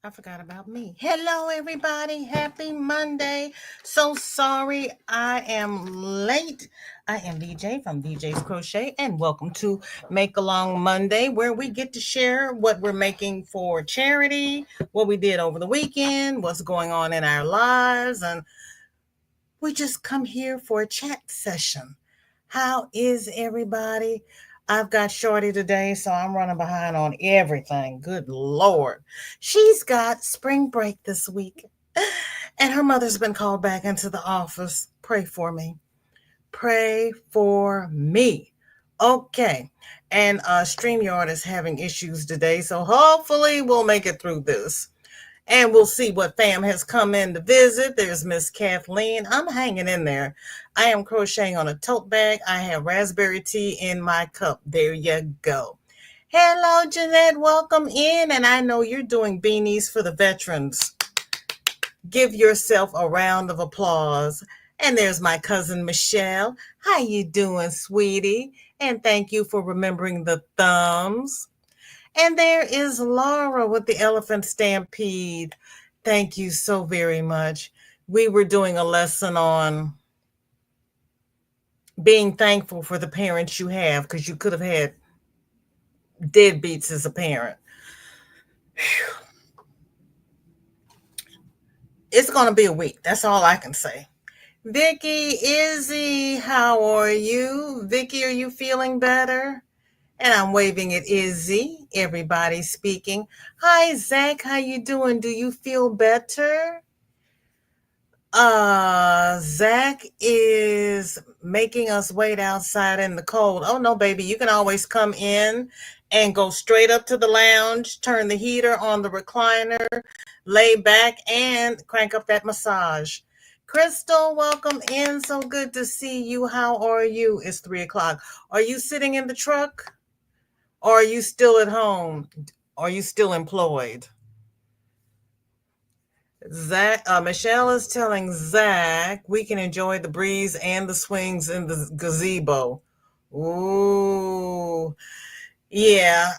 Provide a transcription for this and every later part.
I forgot about me. Hello, everybody. Happy Monday. So sorry I am late. I am DJ from DJ's Crochet, and welcome to Make Along Monday, where we get to share what we're making for charity, what we did over the weekend, what's going on in our lives, and we just come here for a chat session. How is everybody? I've got Shorty today, so I'm running behind on everything. Good Lord. She's got spring break this week, and her mother's been called back into the office. Pray for me. Pray for me. Okay. And StreamYard is having issues today, so hopefully we'll make it through this. And we'll see what fam has come in to visit. There's Miss Kathleen. I'm hanging in there. I am crocheting on a tote bag. I have raspberry tea in my cup. There you go. Hello, Jeanette. Welcome in. And I know you're doing beanies for the veterans. Give yourself a round of applause. And there's my cousin Michelle. How you doing, sweetie? And thank you for remembering the thumbs. And there is Laura with the Elephant Stampede. Thank you so very much. We were doing a lesson on being thankful for the parents you have, because you could have had deadbeats as a parent. Whew. It's going to be a week. That's all I can say. Vicky, Izzy, how are you? Vicky, are you feeling better? And I'm waving at Izzy. Everybody speaking. Hi, Zach. How you doing? Do you feel better? Zach is making us wait outside in the cold. Oh, no, baby. You can always come in and go straight up to the lounge, turn the heater on the recliner, lay back, and crank up that massage. Crystal, welcome in. So good to see you. How are you? It's 3 o'clock. Are you sitting in the truck? Or are you still at home? Are you still employed? Zach, Michelle is telling Zach we can enjoy the breeze and the swings in the gazebo. Ooh, yeah.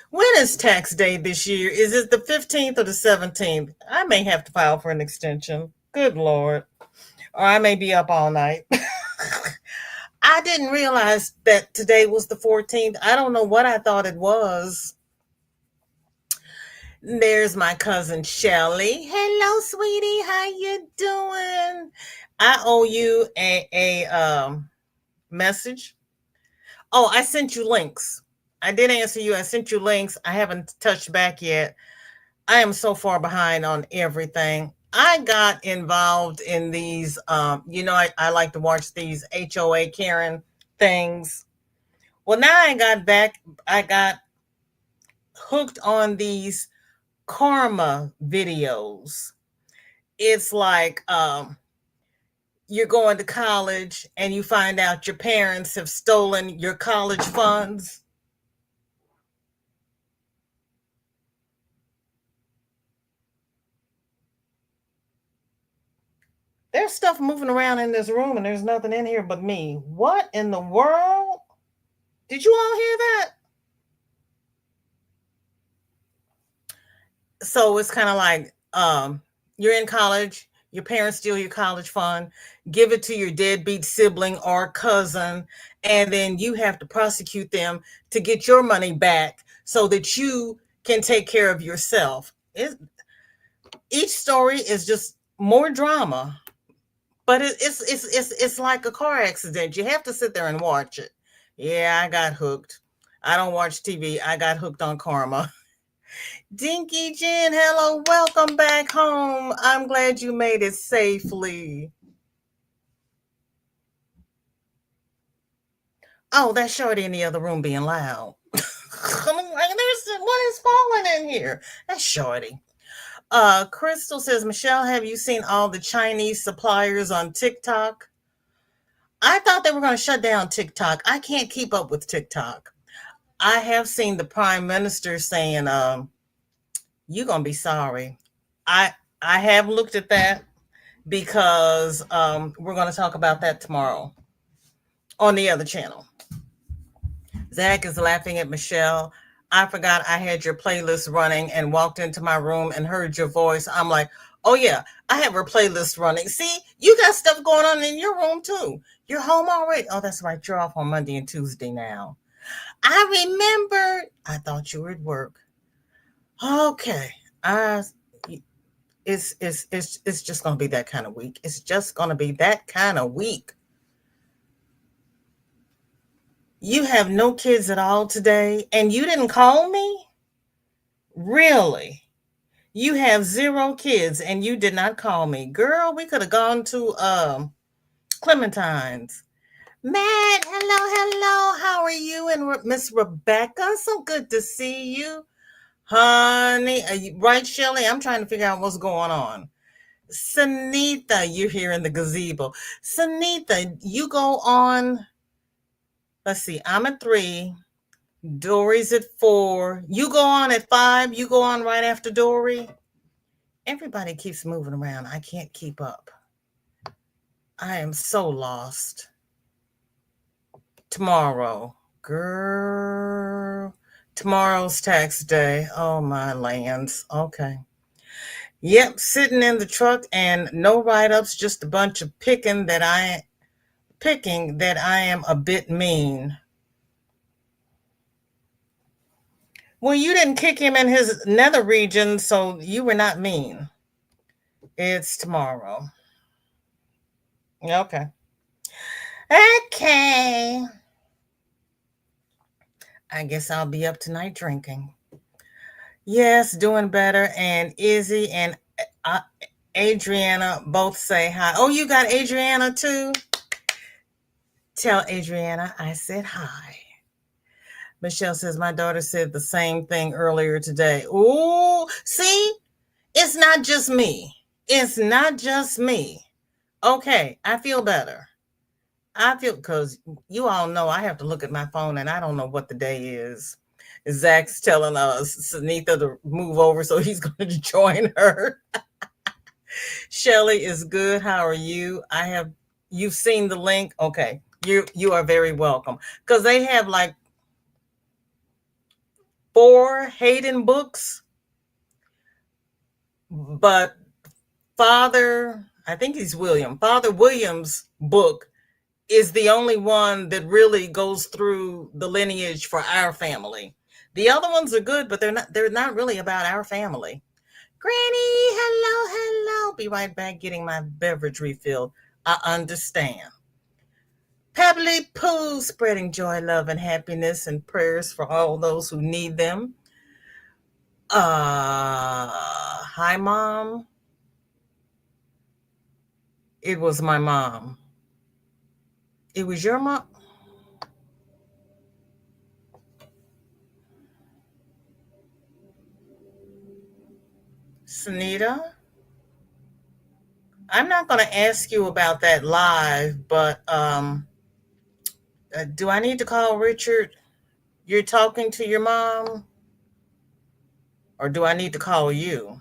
When is tax day this year? Is it the 15th or the 17th? I may have to file for an extension. Good Lord. Or I may be up all night. I didn't realize that today was the 14th. I don't know what I thought it was. There's my cousin Shelly. Hello, sweetie. How you doing? I owe you a message. Oh, I sent you links. I did answer you. I sent you links. I haven't touched back yet. I am so far behind on everything. I got involved in these, I like to watch these HOA Karen things. Well, now I got hooked on these karma videos. It's like you're going to college and you find out your parents have stolen your college funds. There's stuff moving around in this room and there's nothing in here but me. What in the world? Did you all hear that? So it's kind of like you're in college, your parents steal your college fund, give it to your deadbeat sibling or cousin, and then you have to prosecute them to get your money back so that you can take care of yourself. Each story is just more drama, but it's like a car accident. You have to sit there and watch it. Yeah, I got hooked. I don't watch TV. I got hooked on karma. Dinky Jen, hello, welcome back home. I'm glad you made it safely. Oh, that's Shorty in the other room being loud. What is falling in here? That's Shorty. Crystal says, Michelle, have you seen all the Chinese suppliers on TikTok? I thought they were going to shut down TikTok. I can't keep up with TikTok. I have seen the prime minister saying, you're going to be sorry. I have looked at that because we're going to talk about that tomorrow on the other channel. Zach is laughing at Michelle. I forgot I had your playlist running and walked into my room and heard your voice. I'm like, oh yeah, I have her playlist running. See, you got stuff going on in your room too. You're home already. Oh, that's right. You're off on Monday and Tuesday now. I remembered. I thought you were at work. Okay. I it's just gonna be that kind of week. It's just gonna be that kind of week. You have no kids at all today, and you didn't call me? Really? You have zero kids and you did not call me. Girl, we could have gone to Clementine's. Matt, hello, hello. How are you and Miss Rebecca? So good to see you. Honey, right, Shelly? I'm trying to figure out what's going on. Sunitha, you're here in the gazebo. Sunitha, you go on. Let's see, I'm at 3. Dory's at 4. You go on at 5. You go on right after Dory. Everybody keeps moving around. I can't keep up. I am so lost. Tomorrow. Girl. Tomorrow's tax day. Oh, my lands. Okay. Yep, sitting in the truck and no write-ups, just a bunch of picking that I am a bit mean. Well, you didn't kick him in his nether region, so you were not mean. It's tomorrow. Okay. Okay. I guess I'll be up tonight drinking. Yes, doing better. And Izzy and Adriana both say hi. Oh, you got Adriana too? Tell Adriana I said hi. Michelle says, my daughter said the same thing earlier today. Ooh, see? It's not just me. It's not just me. Okay, I feel better. Because you all know I have to look at my phone and I don't know what the day is. Zach's telling us Sunitha to move over, so he's going to join her. Shelly is good. How are you? You've seen the link. Okay. You are very welcome. Because they have like 4 Hayden books, but I think he's William. Father William's book is the only one that really goes through the lineage for our family. The other ones are good, but they're not really about our family. Granny, hello, hello. Be right back getting my beverage refilled. I understand. Pebbly Pooh, spreading joy, love, and happiness and prayers for all those who need them. Hi, Mom. It was my mom. It was your mom? Sunita? I'm not going to ask you about that live, but do I need to call Richard? You're talking to your mom? Or do I need to call you?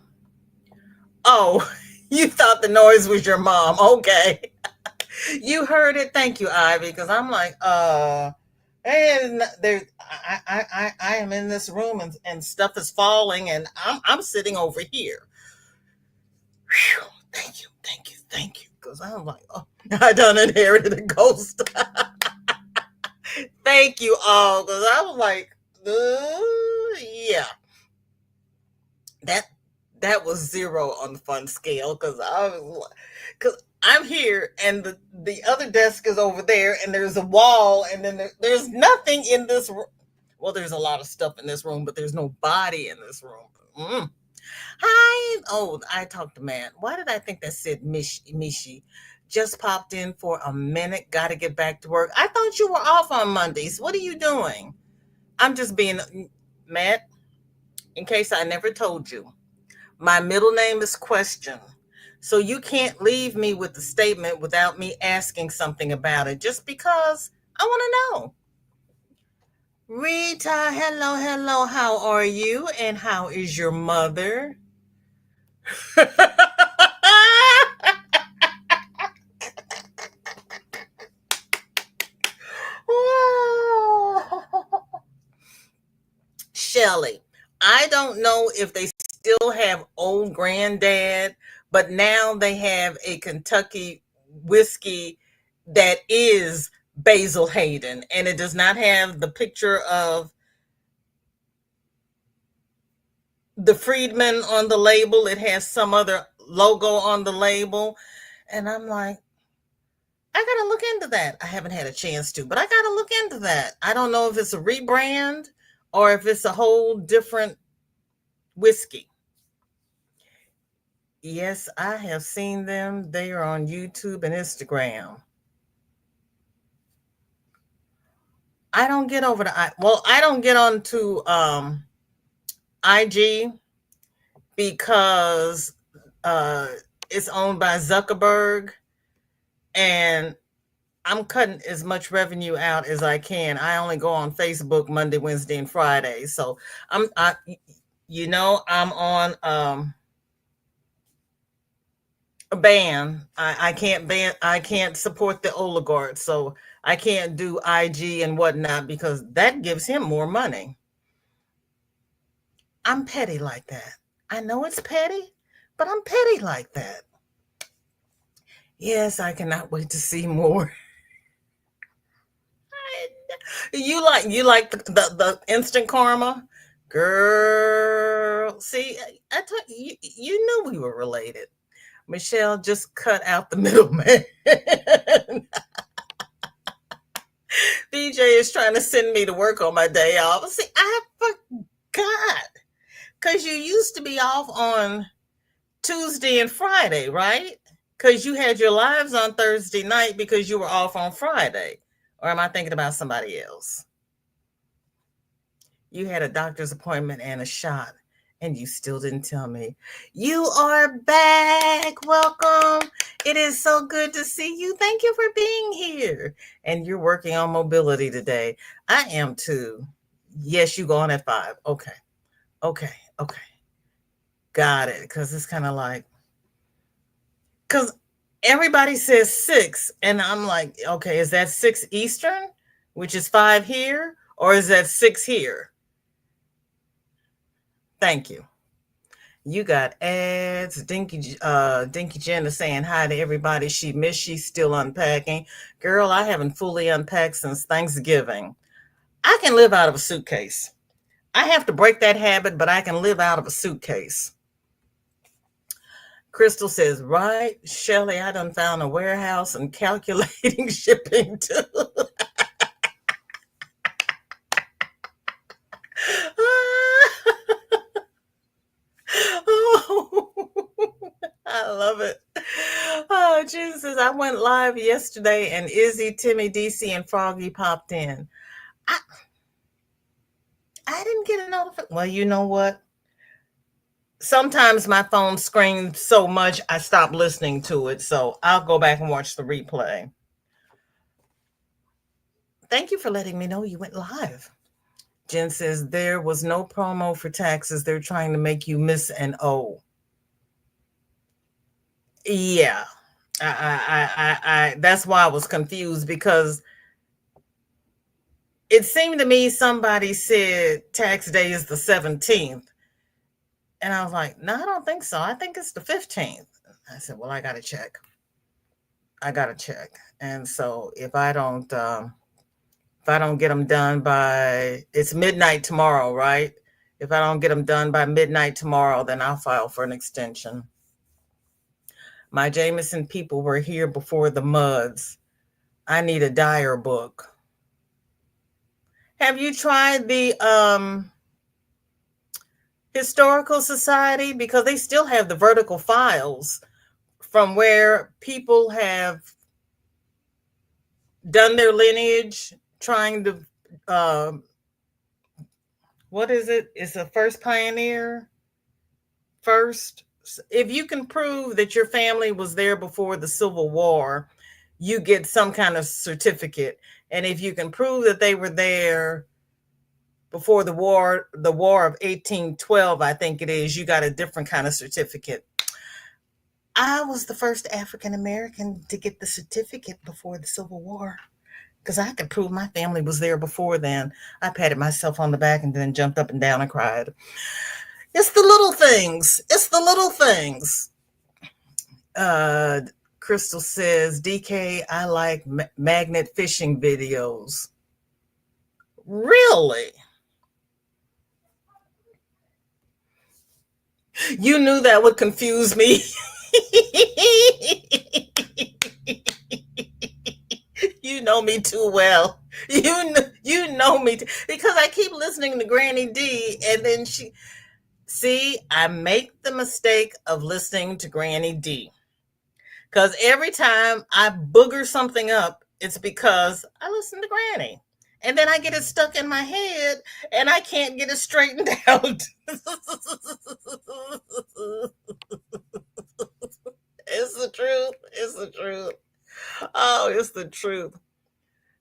Oh, you thought the noise was your mom. Okay. You heard it. Thank you, Ivy. Because I'm like, and there, I am in this room and stuff is falling, and I'm sitting over here. Whew, thank you, thank you, thank you. Because I'm like, oh, I done inherited a ghost. Thank you all. Because I was like, yeah, that was 0 on the fun scale. Because I'm here and the other desk is over there, and there's a wall, and then there's nothing in this room. Well, there's a lot of stuff in this room, but there's no body in this room. Hi. Oh, I talked to Matt. Why did I think that said Mishi? Just popped in for a minute. Got to get back to work. I thought you were off on Mondays. What are you doing? I'm just being, Matt, in case I never told you, my middle name is Question. So you can't leave me with the statement without me asking something about it, just because I want to know. Rita, hello, hello. How are you? And how is your mother? Shelly, I don't know if they still have Old Granddad, but now they have a Kentucky whiskey that is Basil Hayden, and it does not have the picture of the Freedman on the label. It has some other logo on the label. And I'm like, I gotta look into that. I haven't had a chance to, but I gotta look into that. I don't know if it's a rebrand or if it's a whole different whiskey. Yes, I have seen them. They are on YouTube and Instagram. I don't get over to I don't get onto IG because uh it's owned by Zuckerberg, and I'm cutting as much revenue out as I can. I only go on Facebook Monday, Wednesday, and Friday. So I'm on a ban. I can't ban. I can't support the oligarchs, so I can't do IG and whatnot because that gives him more money. I'm petty like that. I know it's petty, but I'm petty like that. Yes, I cannot wait to see more. You like the instant karma, girl. See, I told you, you knew we were related. Michelle, just cut out the middleman. DJ is trying to send me to work on my day off. See, I forgot because you used to be off on Tuesday and Friday, right? Because you had your lives on Thursday night because you were off on Friday. Or am I thinking about somebody else? You had a doctor's appointment and a shot, and you still didn't tell me. You are back. Welcome. It is so good to see you. Thank you for being here. And you're working on mobility today. I am too. Yes, you go on at 5. Okay. Okay. Okay. Got it. Because it's kind of like, because everybody says 6, and I'm like, okay, is that 6 Eastern, which is 5 here, or is that 6 here? Thank you. You got ads. Dinky Jen is saying hi to everybody. She missed. She's still unpacking. Girl, I haven't fully unpacked since Thanksgiving. I can live out of a suitcase. I have to break that habit, but I can live out of a suitcase. Crystal says, right, Shelly, I done found a warehouse and calculating shipping too. I love it. Oh, Jesus. I went live yesterday and Izzy, Timmy, DC, and Froggy popped in. I didn't get a notification. Well, you know what? Sometimes my phone screams so much I stop listening to it. So I'll go back and watch the replay. Thank you for letting me know you went live. Jen says there was no promo for taxes. They're trying to make you miss an O. Yeah. I that's why I was confused, because it seemed to me somebody said tax day is the 17th. And I was like, no, I don't think so. I think it's the 15th. I said, well, I got to check. And so if I don't get them done by, it's midnight tomorrow, right? If I don't get them done by midnight tomorrow, then I'll file for an extension. My Jameson people were here before the Muds. I need a Dyer book. Have you tried the Historical Society? Because they still have the vertical files from where people have done their lineage, trying to, what is it? It's a first pioneer. First, if you can prove that your family was there before the Civil War, you get some kind of certificate. And if you can prove that they were there before the war of 1812, I think it is, you got a different kind of certificate. I was the first African American to get the certificate before the Civil War. because I could prove my family was there before then. I patted myself on the back and then jumped up and down and cried. It's the little things. It's the little things. Uh, Crystal says, DK, I like magnet fishing videos. Really? You knew that would confuse me. You know me too well. You know me because I keep listening to Granny D, and then she see I make the mistake of listening to Granny D because every time I booger something up, it's because I listen to Granny. And then I get it stuck in my head and I can't get it straightened out. It's the truth. It's the truth. Oh, it's the truth.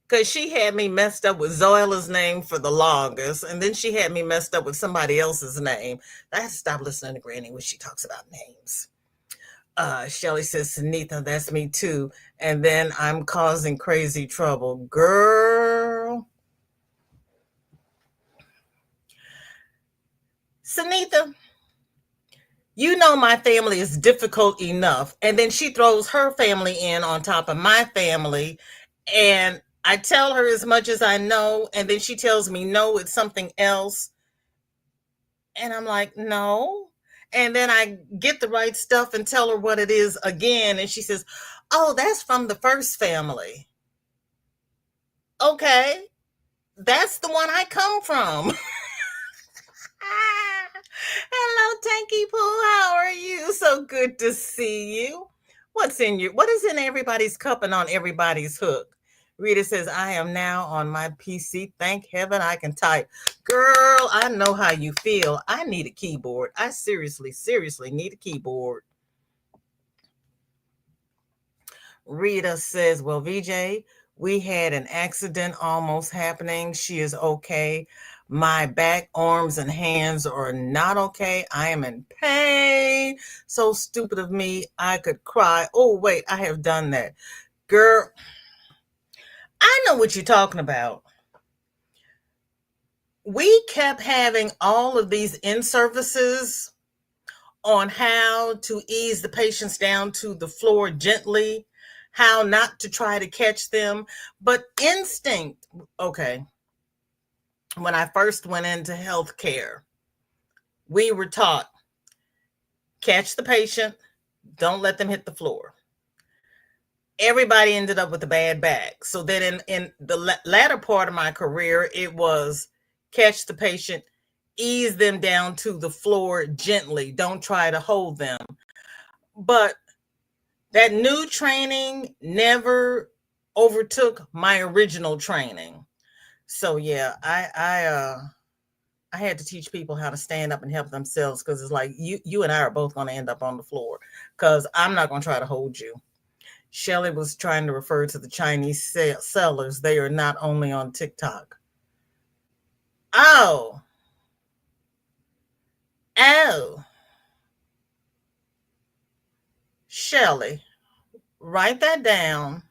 Because she had me messed up with Zoila's name for the longest, and then she had me messed up with somebody else's name. I had to stop listening to Granny when she talks about names. Shelly says, Sunitha, that's me too. And then I'm causing crazy trouble. Girl. Sunitha, you know my family is difficult enough. And then she throws her family in on top of my family. And I tell her as much as I know. And then she tells me, no, it's something else. And I'm like, no. And then I get the right stuff and tell her what it is again. And she says, oh, that's from the first family. Okay. That's the one I come from. Hello, Tanky Poo. How are you? So good to see you. What is in everybody's cup and on everybody's hook? Rita says, I am now on my PC. Thank heaven I can type. Girl, I know how you feel. I need a keyboard. I seriously need a keyboard. Rita says, well, VJ, we had an accident almost happening. She is okay. My back, arms, and hands are not okay. I am in pain. So stupid of me. I could cry. Oh, wait, I have done that. Girl, I know what you're talking about. We kept having all of these in-services on how to ease the patients down to the floor gently, how not to try to catch them. But instinct, okay, when I first went into healthcare, we were taught, catch the patient, don't let them hit the floor. Everybody ended up with a bad back. So then in the latter part of my career, it was catch the patient, ease them down to the floor gently. Don't try to hold them. But that new training never overtook my original training. So yeah, I had to teach people how to stand up and help themselves because it's like you and I are both going to end up on the floor because I'm not going to try to hold you. Shelly was trying to refer to the Chinese sellers. They are not only on TikTok. Oh. Shelly, write that down.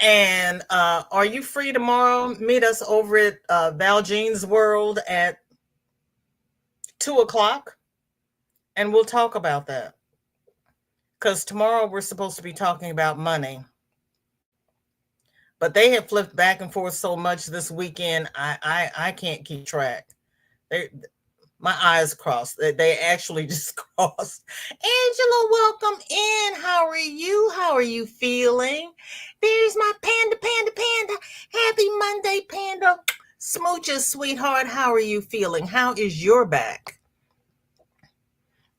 And are you free tomorrow? Meet us over at Valjean's World at 2:00, and we'll talk about that. Because tomorrow we're supposed to be talking about money. But they have flipped back and forth so much this weekend, I can't keep track. My eyes crossed. They actually just crossed. Angela, welcome in. How are you? How are you feeling? There's my panda. Happy Monday, Panda. Smooches, sweetheart. How are you feeling? How is your back?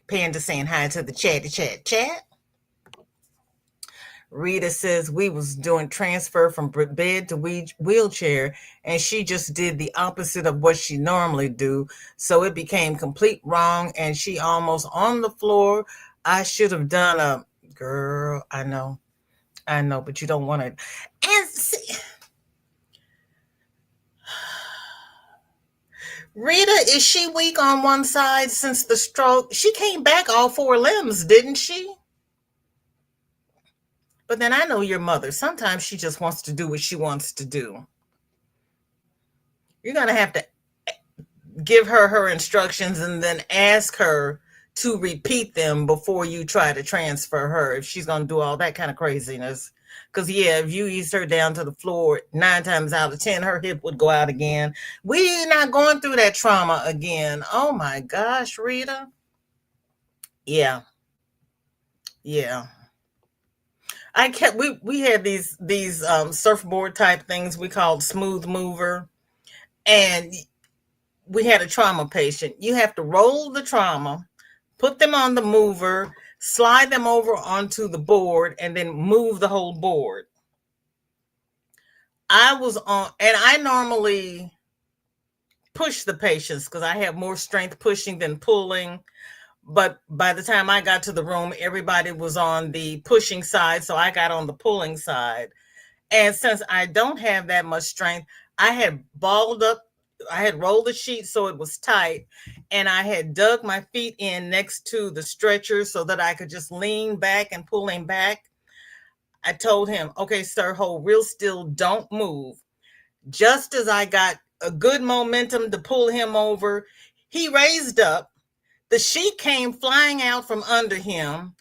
Panda saying hi to the chat. Rita says we was doing transfer from bed to wheelchair, and she just did the opposite of what she normally do. So it became complete wrong, and she almost on the floor. I should have done a girl. I know, but you don't want it. And see, Rita, is she weak on one side since the stroke? She came back all four limbs, didn't she? But then I know your mother. Sometimes she just wants to do what she wants to do. You're going to have to give her her instructions and then ask her to repeat them before you try to transfer her if she's going to do all that kind of craziness. Because, yeah, if you ease her down to the floor, 9 times out of 10, her hip would go out again. We're not going through that trauma again. Oh, my gosh, Rita. Yeah. Yeah. We had these surfboard type things we called smooth mover, and we had a trauma patient. You have to roll the trauma, put them on the mover, slide them over onto the board, and then move the whole board. I was on, and I normally push the patients because I have more strength pushing than pulling. But by the time I got to the room, everybody was on the pushing side, so I got on the pulling side. And since I don't have that much strength, I had balled up, I had rolled the sheet so it was tight, and I had dug my feet in next to the stretcher so that I could just lean back and pull him back. I told him, okay, sir, hold real still, don't move. Just as I got a good momentum to pull him over, he raised up. The sheet came flying out from under him.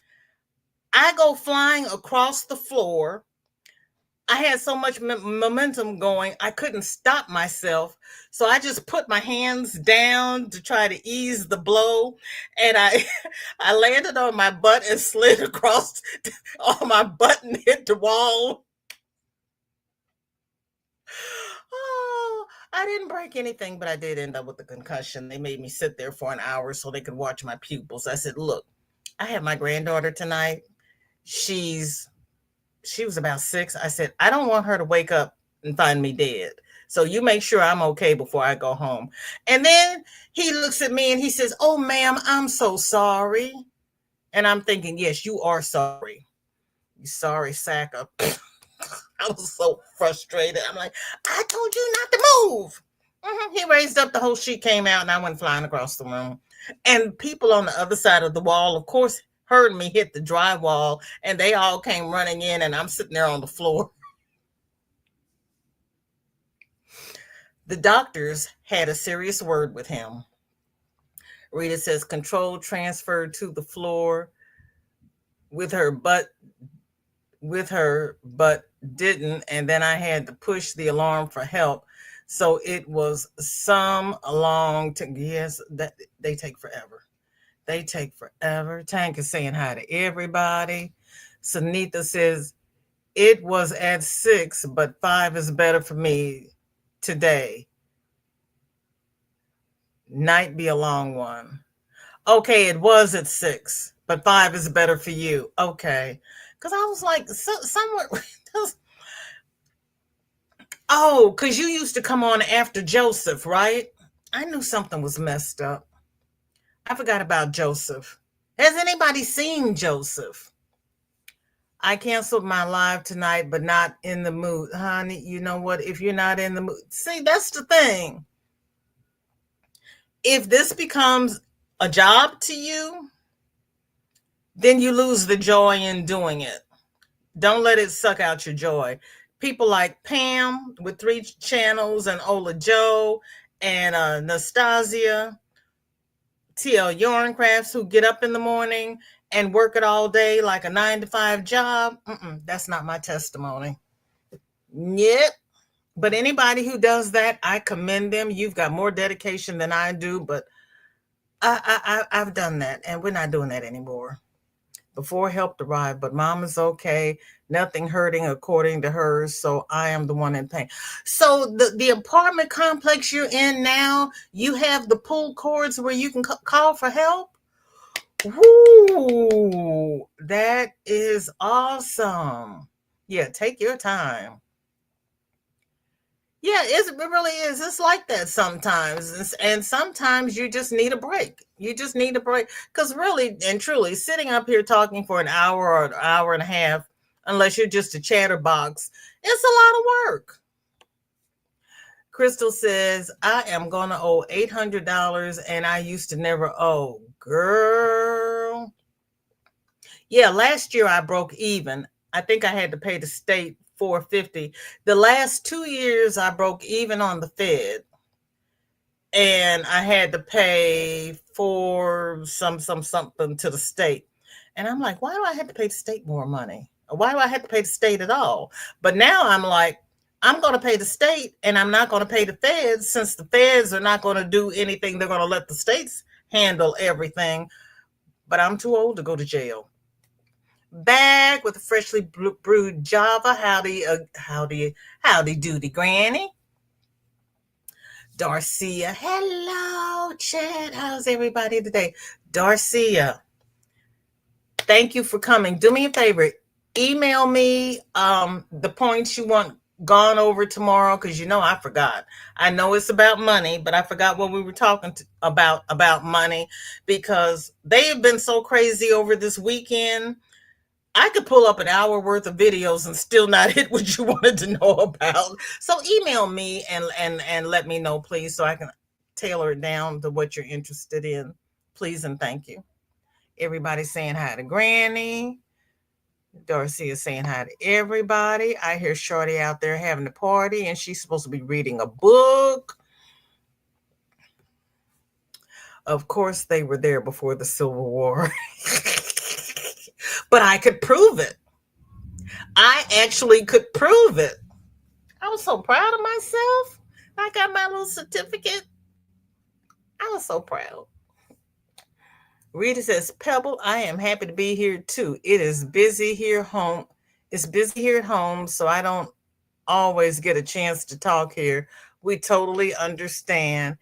I go flying across the floor. I had so much momentum going, I couldn't stop myself. So I just put my hands down to try to ease the blow. And I landed on my butt and slid across on my butt and hit the wall. Oh, I didn't break anything, but I did end up with a concussion. They made me sit there for an hour so they could watch my pupils. I said, look, I have my granddaughter tonight. She was about 6. I said, I don't want her to wake up and find me dead. So you make sure I'm okay before I go home. And then he looks at me and he says, oh, ma'am, I'm so sorry. And I'm thinking, yes, you are sorry. You sorry sack of. I was so frustrated. I'm like, I told you not to move. He raised up, the whole sheet came out, and I went flying across the room. And people on the other side of the wall, of course, heard me hit the drywall, and they all came running in, and I'm sitting there on the floor. The doctors had a serious word with him. Rita says, control transferred to the floor with her butt but didn't, and then I had to push the alarm for help. So it was some long yes, that they take forever. They take forever. Tank is saying hi to everybody. Sunita says it was at 6, but 5 is better for me today. Night be a long one. Okay, it was at 6, but 5 is better for you. Okay. Because I was like, somewhere. Oh, because you used to come on after Joseph, right? I knew something was messed up. I forgot about Joseph. Has anybody seen Joseph? I canceled my live tonight, but not in the mood. Honey, you know what? If you're not in the mood, see, that's the thing. If this becomes a job to you, then you lose the joy in doing it. Don't let it suck out your joy. People like Pam with 3 channels and Ola Joe and Nastasia, TL Yarncrafts, who get up in the morning and work it all day like a 9-to-5 job. That's not my testimony. Yep. But anybody who does that, I commend them. You've got more dedication than I do, but I've done that, and we're not doing that anymore. Before help arrived, but mom is okay. Nothing hurting according to her, so I am the one in pain. So the apartment complex you're in now, you have the pull cords where you can call for help? Woo, that is awesome. Yeah, take your time. Yeah, it really is. It's like that sometimes. And sometimes you just need a break. You just need a break. Because really and truly, sitting up here talking for an hour or an hour and a half, unless you're just a chatterbox, it's a lot of work. Crystal says, I am going to owe $800 and I used to never owe. Girl. Yeah, last year I broke even. I think I had to pay the state 450. The last 2 years I broke even on the Fed, and I had to pay for something to the state. And I'm like, why do I have to pay the state more money? Why do I have to pay the state at all? But now I'm like, I'm going to pay the state and I'm not going to pay the feds, since the feds are not going to do anything. They're going to let the states handle everything. But I'm too old to go to jail. Back with a freshly brewed Java. Howdy doody, Granny. Darcia. Hello, Chad. How's everybody today? Darcia, thank you for coming. Do me a favor. Email me the points you want gone over tomorrow, because I forgot. I know it's about money, but I forgot what we were talking about money, because they have been so crazy over this weekend. I could pull up an hour worth of videos and still not hit what you wanted to know about. So email me and let me know, please, so I can tailor it down to what you're interested in. Please and thank you. Everybody's saying hi to Granny. Darcy is saying hi to everybody. I hear Shorty out there having a party, and she's supposed to be reading a book. Of course, they were there before the Civil War. But I could prove it. I actually could prove it. I was so proud of myself. I got my little certificate. I was so proud. Rita says, Pebble, I am happy to be here too. It is busy here home. It's busy here at home, so I don't always get a chance to talk here. We totally understand.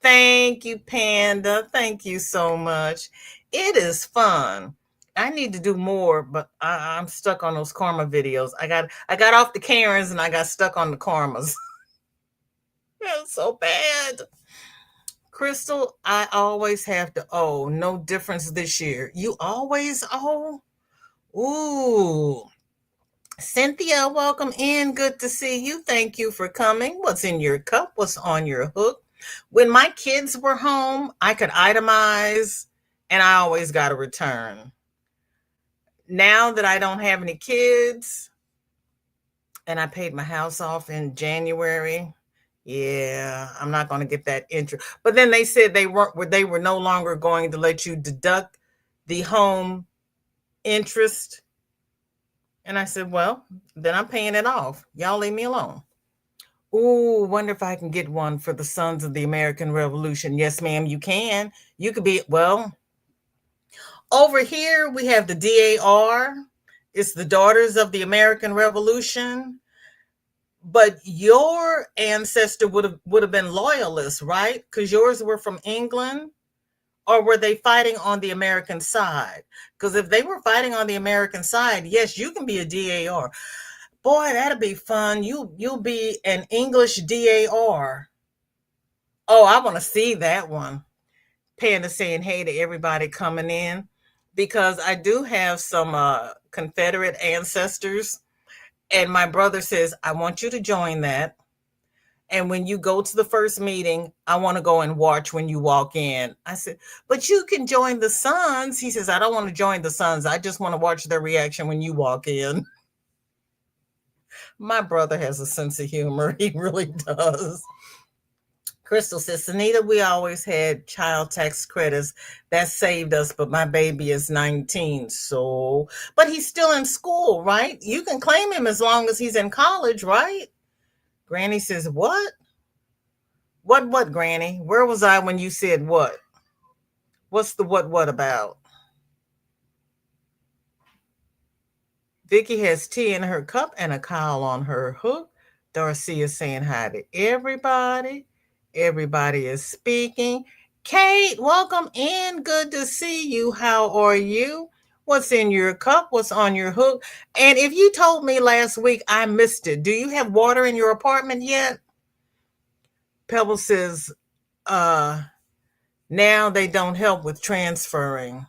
Thank you, Panda. Thank you so much. It is fun. I need to do more, but I'm stuck on those karma videos. I got off the Karens and I got stuck on the karmas. That's so bad. Crystal, I always have to owe. No difference this year. You always owe? Ooh. Cynthia, welcome in. Good to see you. Thank you for coming. What's in your cup? What's on your hook? When my kids were home, I could itemize and I always got a return. Now that I don't have any kids and I paid my house off in January, yeah, I'm not going to get that interest. But then they said they were no longer going to let you deduct the home interest. And I said, well, then I'm paying it off. Y'all leave me alone. Ooh, wonder if I can get one for the Sons of the American Revolution. Yes, ma'am, you can. You could be, well, over here we have the DAR. It's the Daughters of the American Revolution. But your ancestor would have been loyalists, right? Because yours were from England. Or were they fighting on the American side? Because if they were fighting on the American side, yes, you can be a DAR. Boy, that'd be fun. You'll be an English DAR. Oh, I want to see that one. Panda saying hey to everybody coming in, because I do have some Confederate ancestors, and my brother says I want you to join that. And when you go to the first meeting, I want to go and watch when you walk in. I said, but you can join the Sons. He says, I don't want to join the Sons. I just want to watch their reaction when you walk in. My brother has a sense of humor. He really does. Crystal says, Sunita, we always had child tax credits. That saved us, but my baby is 19. So, but he's still in school, right? You can claim him as long as he's in college, right? Granny says, what? What, Granny? Where was I when you said what? What's the what about? Vicky has tea in her cup and a cowl on her hook. Darcy is saying hi to everybody. Everybody is speaking. Kate, welcome in. Good to see you. How are you? What's in your cup? What's on your hook? And if you told me last week, I missed it. Do you have water in your apartment yet? Pebble says, now they don't help with transferring.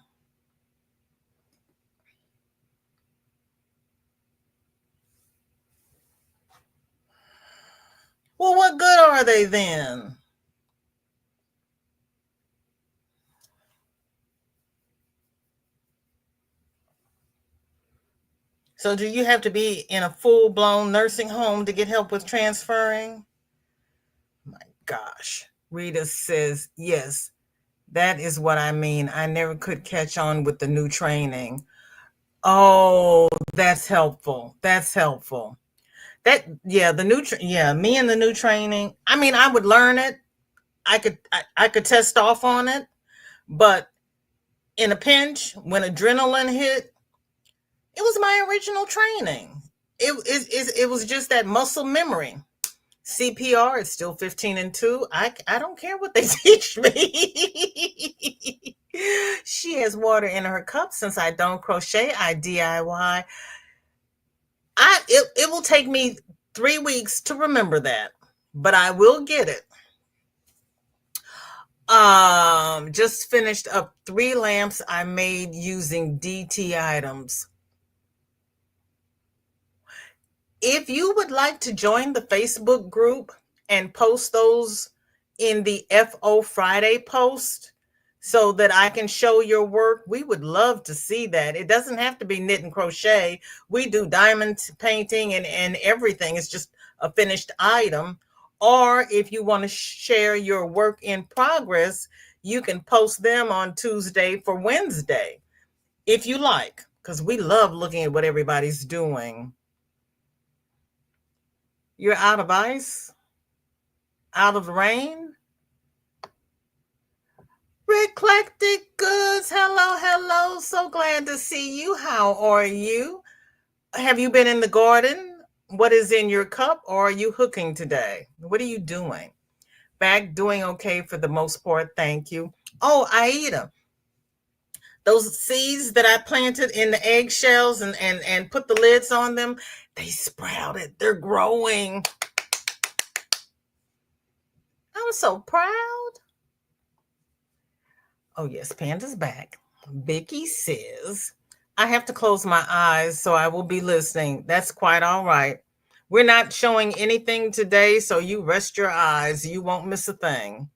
Well, what good are they then? So do you have to be in a full-blown nursing home to get help with transferring? My gosh. Rita says, yes, that is what I mean. I never could catch on with the new training. Oh, that's helpful. That's helpful. Me and the new training. I mean, I would learn it. I could test off on it, but in a pinch, when adrenaline hit, it was my original training. It was just that muscle memory. CPR is still 15 and 2. I don't care what they teach me. She has water in her cup. Since I don't crochet, I DIY. It will take me 3 weeks to remember that, but I will get it. Just finished up 3 lamps I made using DT items. If you would like to join the Facebook group and post those in the FO Friday post so that I can show your work, we would love to see that. It doesn't have to be knit and crochet. We do diamond painting and everything. It's just a finished item. Or if you want to share your work in progress, you can post them on Tuesday for Wednesday, if you like, because we love looking at what everybody's doing. You're out of ice? Out of rain? Eclectic Goods. Hello, hello. So glad to see you. How are you? Have you been in the garden? What is in your cup? Or are you hooking today? What are you doing? Back doing okay for the most part. Thank you. Oh, Aida. Those seeds that I planted in the eggshells and put the lids on them, they sprouted. They're growing. I'm so proud. Oh, yes, Panda's back. Vicky says, I have to close my eyes, so I will be listening. That's quite all right. We're not showing anything today, so you rest your eyes. You won't miss a thing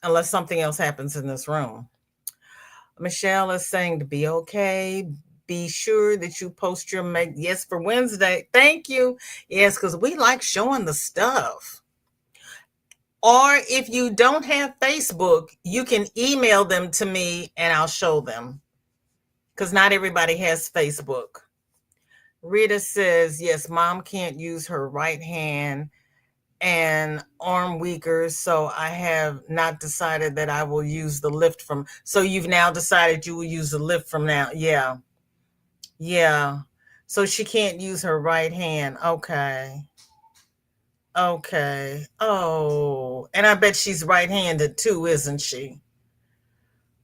unless something else happens in this room. Michelle is saying to be okay. Be sure that you post your make. Yes, for Wednesday. Thank you. Yes, because we like showing the stuff. Or if you don't have Facebook, you can email them to me and I'll show them. Because not everybody has Facebook. Rita says, yes, mom can't use her right hand and arm weaker. So I have not decided that I will use the lift from. So you've now decided you will use the lift from now. Yeah. Yeah. So she can't use her right hand. Okay. Okay. Oh, and I bet she's right-handed too, isn't she?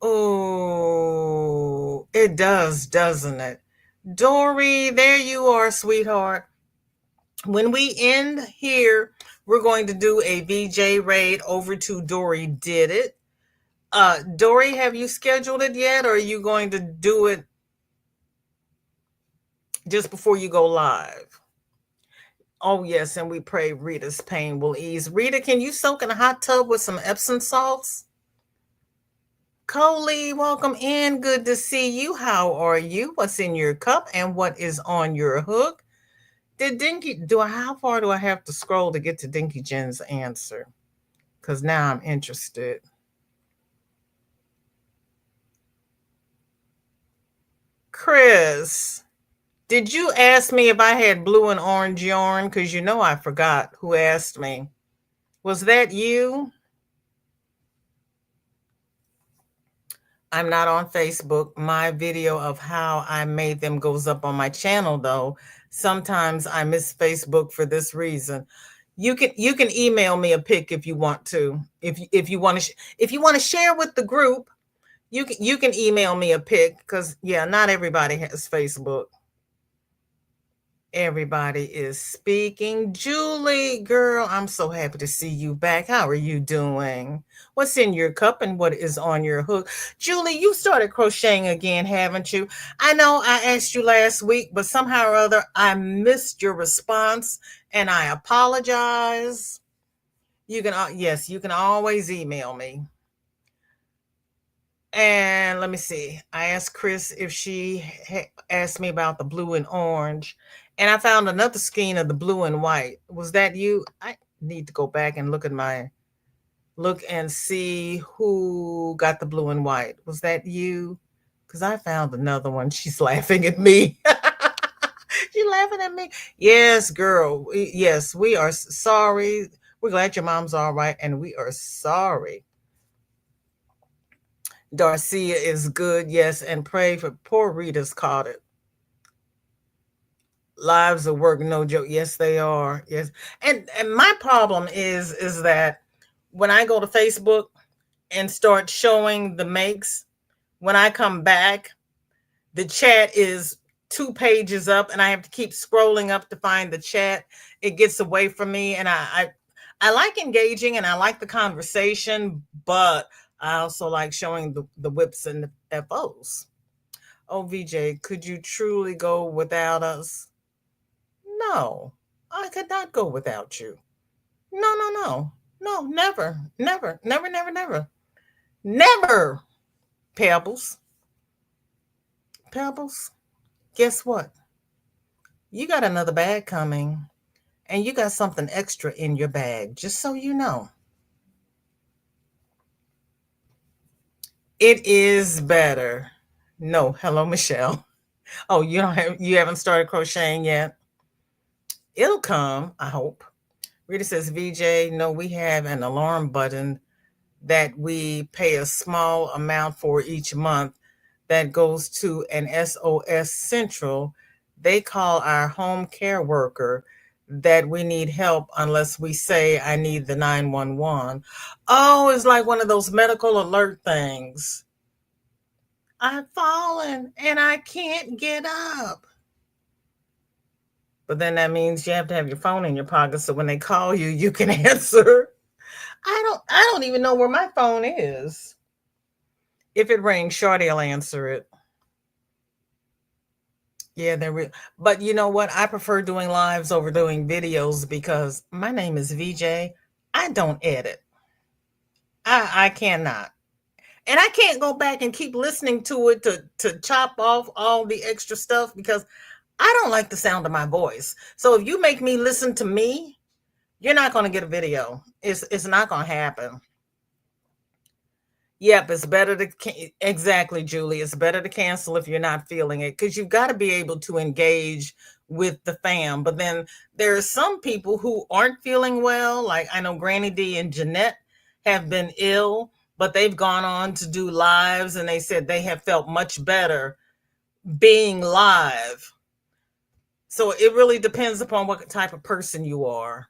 Oh, it does, doesn't it? Dory, there you are, sweetheart. When we end here, we're going to do a VJ raid over to Dory Did It. Dory, have you scheduled it yet, or are you going to do it just before you go live? Oh, yes, and we pray Rita's pain will ease. Rita, can you soak in a hot tub with some Epsom salts? Coley, welcome in. Good to see you. How are you? What's in your cup and what is on your hook? How far do I have to scroll to get to Dinky Jen's answer? Because now I'm interested. Chris, did you ask me if I had blue and orange yarn? Because you know I forgot who asked me. Was that you? I'm not on Facebook. My video of how I made them goes up on my channel, though. Sometimes I miss Facebook for this reason. You can email me a pic if you want to. If you want to share with the group, you can email me a pic, because yeah, not everybody has Facebook. Everybody is speaking. Julie, girl, I'm so happy to see you back. How are you doing? What's in your cup and what is on your hook? Julie, you started crocheting again, haven't you? I know I asked you last week, but somehow or other, I missed your response and I apologize. Yes, you can always email me. And let me see. I asked Chris if she asked me about the blue and orange. And I found another skein of the blue and white. Was that you? I need to go back and look and see who got the blue and white. Was that you? Because I found another one. She's laughing at me. She's laughing at me. Yes, girl. Yes, we are sorry. We're glad your mom's all right, and we are sorry. Darcia is good, yes, and pray for poor Rita's caught it. Lives of work, no joke. Yes, they are. Yes, and my problem is that when I go to Facebook and start showing the makes, when I come back, the chat is 2 pages up, and I have to keep scrolling up to find the chat. It gets away from me, and I like engaging and I like the conversation, but I also like showing the whips and the FOs. Oh, VJ, could you truly go without us? No, I could not go without you. No, no, no, no, never, never, never, never, never, never. Pebbles, Pebbles, guess what? You got another bag coming, and you got something extra in your bag, just so you know. It is better. No, hello, Michelle. Oh, you haven't started crocheting yet? It'll come, I hope. Rita says, VJ, no, we have an alarm button that we pay a small amount for each month that goes to an SOS Central. They call our home care worker that we need help unless we say I need the 911. Oh, it's like one of those medical alert things. I've fallen and I can't get up. But then that means you have to have your phone in your pocket so when they call you, you can answer. I don't even know where my phone is. If it rings, Shorty will answer it. Yeah, but you know what? I prefer doing lives over doing videos because my name is VJ. I don't edit. I cannot. And I can't go back and keep listening to it to chop off all the extra stuff because I don't like the sound of my voice. So if you make me listen to me, you're not going to get a video. It's not going to happen. Yep, it's better to exactly, Julie. It's better to cancel if you're not feeling it because you've got to be able to engage with the fam. But then there are some people who aren't feeling well. Like I know Granny D and Jeanette have been ill, but they've gone on to do lives and they said they have felt much better being live. So it really depends upon what type of person you are.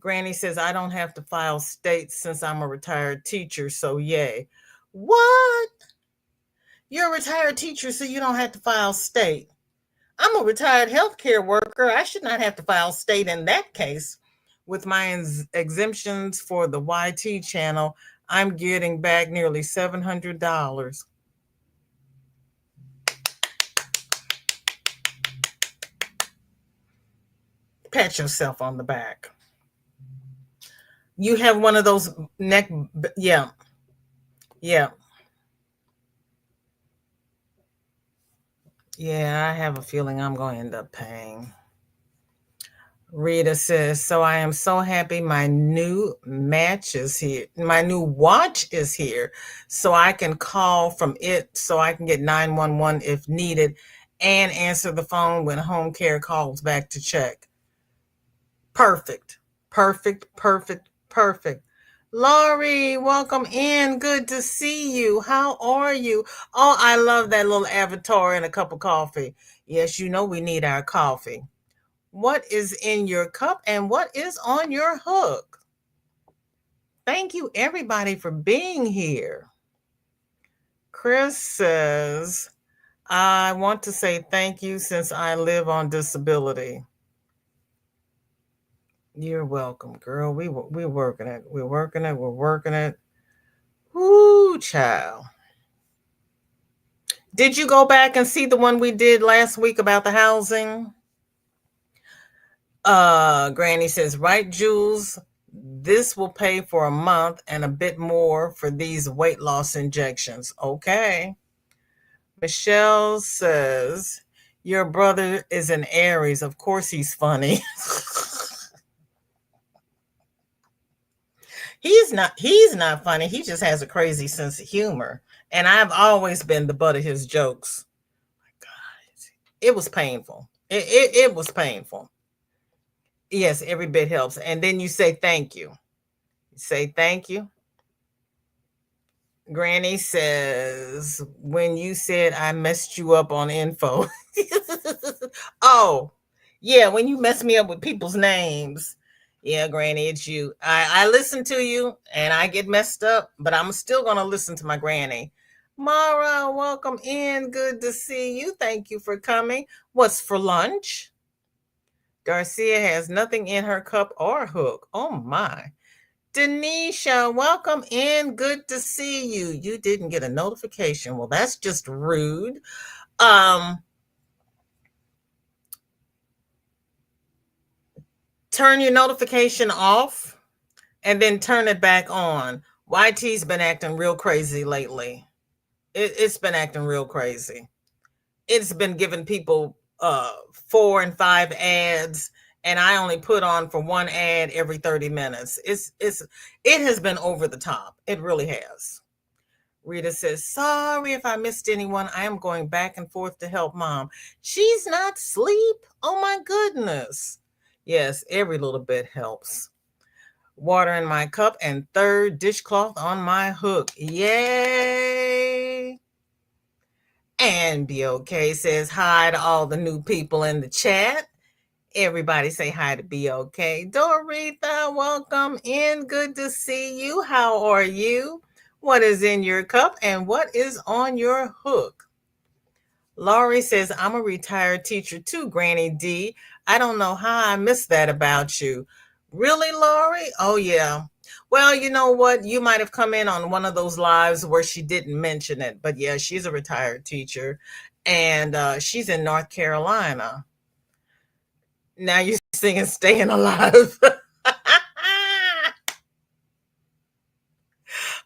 Granny says, I don't have to file state since I'm a retired teacher, so yay. What? You're a retired teacher, so you don't have to file state. I'm a retired healthcare worker. I should not have to file state in that case. With my exemptions for the YT channel, I'm getting back nearly $700. Pat yourself on the back. You have one of those neck, yeah, yeah. Yeah, I have a feeling I'm going to end up paying. Rita says, so I am so happy my new match is here. My new watch is here. So I can call from it so I can get 911 if needed and answer the phone when home care calls back to check. Perfect. Perfect. Perfect. Perfect. Laurie, welcome in. Good to see you. How are you? Oh, I love that little avatar and a cup of coffee. Yes, you know we need our coffee. What is in your cup and what is on your hook? Thank you, everybody, for being here. Chris says, I want to say thank you since I live on disability. You're welcome, girl. We're working it. We're working it. We're working it. Woo, child. Did you go back and see the one we did last week about the housing? Granny says, right, Jules? This will pay for a month and a bit more for these weight loss injections. Okay. Michelle says, your brother is an Aries. Of course he's funny. He's not funny. He just has a crazy sense of humor. And I've always been the butt of his jokes. God, it was painful. It was painful. Yes, every bit helps. And then you say thank you. Say thank you. Granny says, when you said I messed you up on info. Oh, yeah, when you mess me up with people's names. Yeah, Granny, it's you. I listen to you and I get messed up, but I'm still going to listen to my Granny. Mara, welcome in. Good to see you. Thank you for coming. What's for lunch? Garcia has nothing in her cup or hook. Oh, my. Denisha, welcome in. Good to see you. You didn't get a notification. Well, that's just rude. Turn your notification off and then turn it back on. YT's been acting real crazy lately. It's been acting real crazy. It's been giving people 4 and 5 ads, and I only put on for one ad every 30 minutes. It has been over the top. It really has. Rita says, sorry if I missed anyone. I am going back and forth to help mom. She's not asleep. Oh my goodness. Yes, every little bit helps. Water in my cup and third dishcloth on my hook. Yay. And Be Okay says hi to all the new people in the chat. Everybody say hi to Be Okay. Dorita, welcome in. Good to see you. How are you? What is in your cup and what is on your hook? Laurie says, I'm a retired teacher too, Granny D. I don't know how I missed that about you. Really, Laurie? Oh, yeah. Well, you know what? You might have come in on one of those lives where she didn't mention it. But yeah, she's a retired teacher and she's in North Carolina. Now you're singing Staying Alive.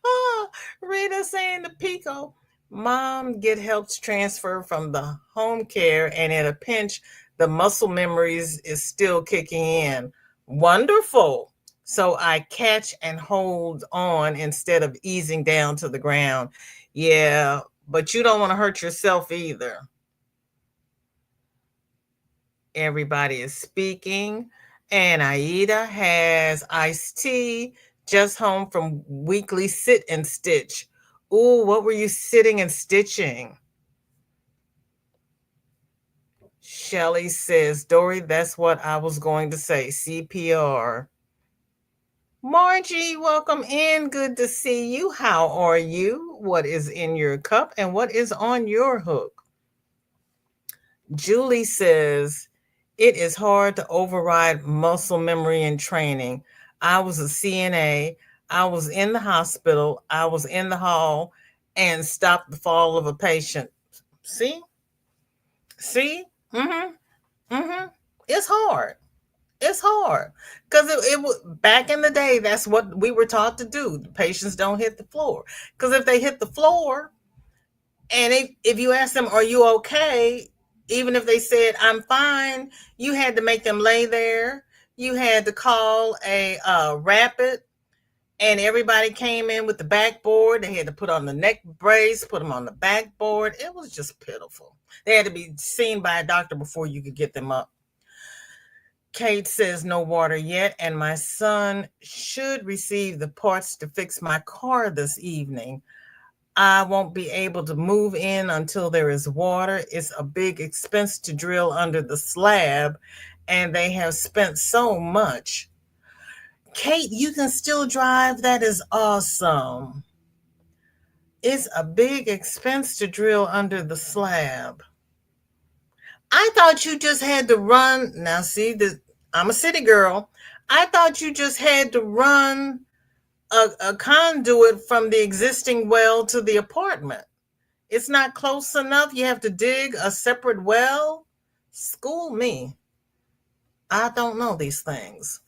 Oh, Rita saying to Pico, Mom get helps transfer from the home care, and at a pinch, the muscle memories is still kicking in. Wonderful. So I catch and hold on instead of easing down to the ground. Yeah, but you don't want to hurt yourself either. Everybody is speaking. And Aida has iced tea, just home from weekly sit and stitch. Ooh, what were you sitting and stitching? Shelly says, Dory, that's what I was going to say. CPR. Margie, welcome in. Good to see you. How are you? What is in your cup and what is on your hook? Julie says, it is hard to override muscle memory and training. I was a CNA. I was in the hospital. I was in the hall and stopped the fall of a patient. See? See? Mm-hmm. Mm-hmm. It's hard. It's hard. Because it was back in the day, that's what we were taught to do. The patients don't hit the floor. Because if they hit the floor, and if you ask them, are you okay? Even if they said, I'm fine, you had to make them lay there. You had to call a rapid, and everybody came in with the backboard. They had to put on the neck brace, put them on the backboard. It was just pitiful. They had to be seen by a doctor before you could get them up. Kate says no water yet, and my son should receive the parts to fix my car this evening. I won't be able to move in until there is water. It's a big expense to drill under the slab, and they have spent so much. Kate, you can still drive. That is awesome. It's a big expense to drill under the slab. I thought you just had to run. Now, see, I'm a city girl. I thought you just had to run a conduit from the existing well to the apartment. It's not close enough. You have to dig a separate well. School me. I don't know these things.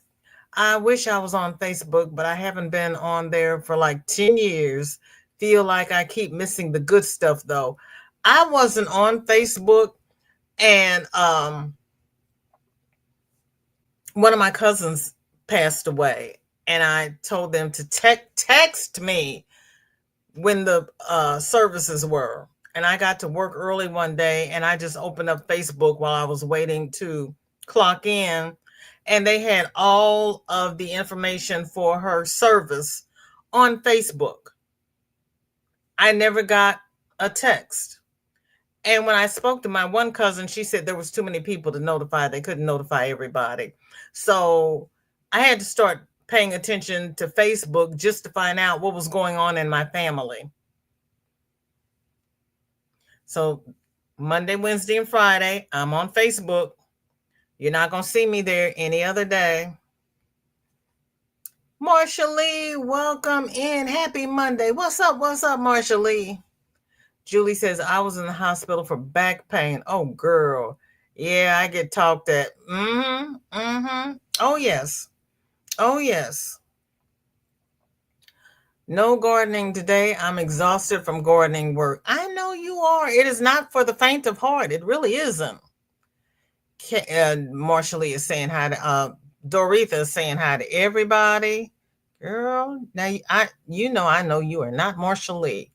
I wish I was on Facebook, but I haven't been on there for like 10 years. Feel like I keep missing the good stuff though. I wasn't on Facebook, and one of my cousins passed away, and I told them to text me when the services were. And I got to work early one day, and I just opened up Facebook while I was waiting to clock in, and they had all of the information for her service on Facebook. I never got a text. And when I spoke to my one cousin, she said there was too many people to notify. They couldn't notify everybody. So I had to start paying attention to Facebook just to find out what was going on in my family. So Monday, Wednesday, and Friday, I'm on Facebook. You're not going to see me there any other day. Marsha Lee, welcome in. Happy Monday. What's up? What's up, Marsha Lee? Julie says, I was in the hospital for back pain. Oh, girl. Yeah, I get talked at. Oh, yes. Oh, yes. No gardening today. I'm exhausted from gardening work. I know you are. It is not for the faint of heart. It really isn't. Marsha Lee is saying hi to Doretha is saying hi to everybody. Girl, now I know you are not Marsha Lee.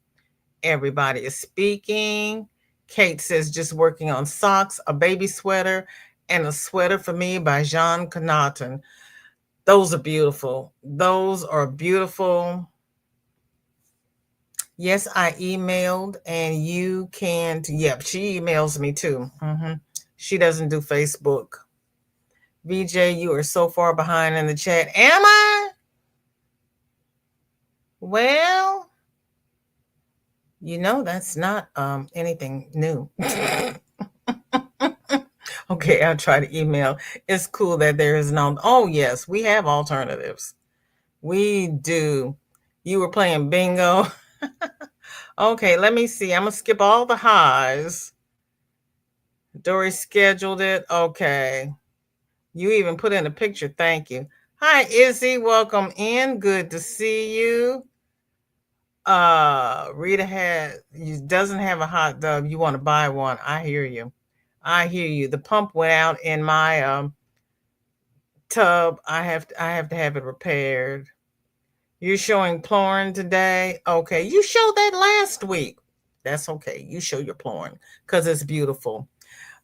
Everybody is speaking. Kate says just working on socks, a baby sweater, and a sweater for me by Jean Connaughton. Those are beautiful. Those are beautiful. Yes, I emailed, and you can. Yep, she emails me too. She doesn't do Facebook. VJ, you are so far behind in the chat. Am I? Well, that's not anything new. Okay, I'll try to email. It's cool that there is no. Oh, yes, we have alternatives. We do. You were playing bingo. Okay, let me see. I'm going to skip all the highs. Dory scheduled it. Okay. You even put in a picture. Thank you. Hi, Izzy. Welcome in. Good to see you. Rita doesn't have a hot dog. You want to buy one. I hear you. The pump went out in my tub. I have to have it repaired. You're showing porn today. Okay. You showed that last week. That's okay. You show your porn because it's beautiful.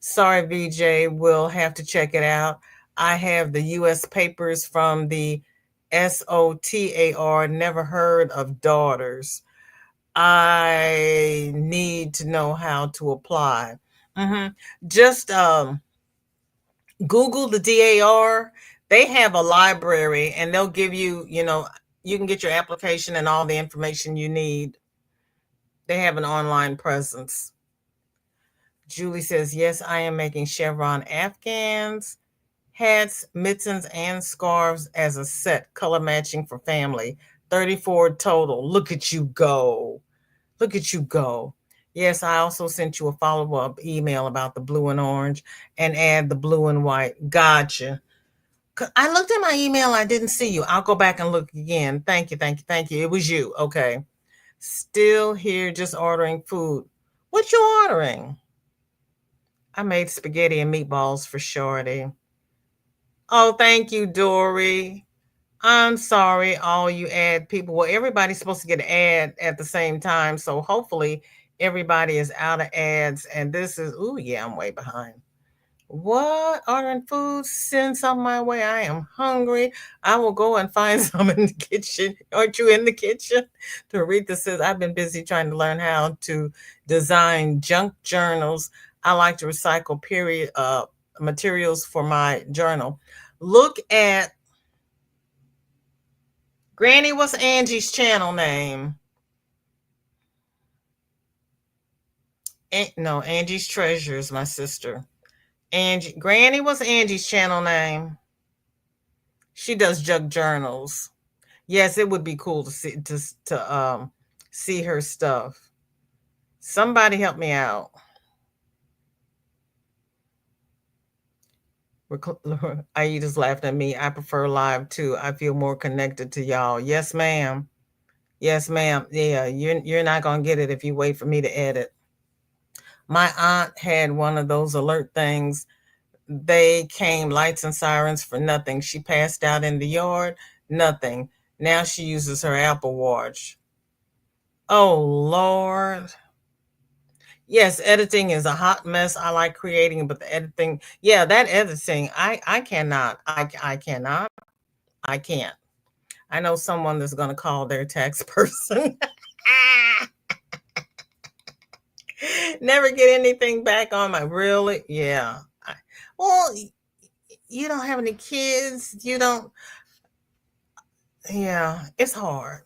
Sorry, VJ. We'll have to check it out. I have the U.S. papers from the SOTAR. Never heard of daughters. I need to know how to apply. Just Google the DAR. They have a library, and they'll give you, you can get your application and all the information you need. They have an online presence. Julie says, yes, I am making chevron afghans, hats, mittens, and scarves as a set, color matching for family. 34 total. Look at you go. Look at you go. Yes, I also sent you a follow-up email about the blue and orange and add the blue and white. Gotcha. I looked at my email. I didn't see you. I'll go back and look again. Thank you. It was you. Okay. Still here just ordering food. What you ordering? I made spaghetti and meatballs for Shorty. Oh, thank you, Dory. I'm sorry, all you ad people. Well, everybody's supposed to get an ad at the same time. So hopefully everybody is out of ads. And this is, I'm way behind. What? Ordering food? Send some my way. I am hungry. I will go and find some in the kitchen. Aren't you in the kitchen? Doretha says, I've been busy trying to learn how to design junk journals. I like to recycle materials for my journal. Look at Granny, what's Angie's channel name? No, Angie's Treasures, my sister. Granny, what's Angie's channel name? She does junk journals. Yes, it would be cool to see her stuff. Somebody help me out. Aida's laughing at me. I prefer live too. I feel more connected to y'all. Yes, ma'am. Yes, ma'am. Yeah, you're not gonna get it if you wait for me to edit. My aunt had one of those alert things. They came lights and sirens for nothing. She passed out in the yard, nothing. Now she uses her Apple Watch. Oh Lord. Yes, editing is a hot mess. I like creating, but the editing, yeah, that editing, I cannot. I cannot. I can't. I know someone that's going to call their tax person. Never get anything back on my really. Yeah. Well, you don't have any kids. You don't. Yeah, it's hard.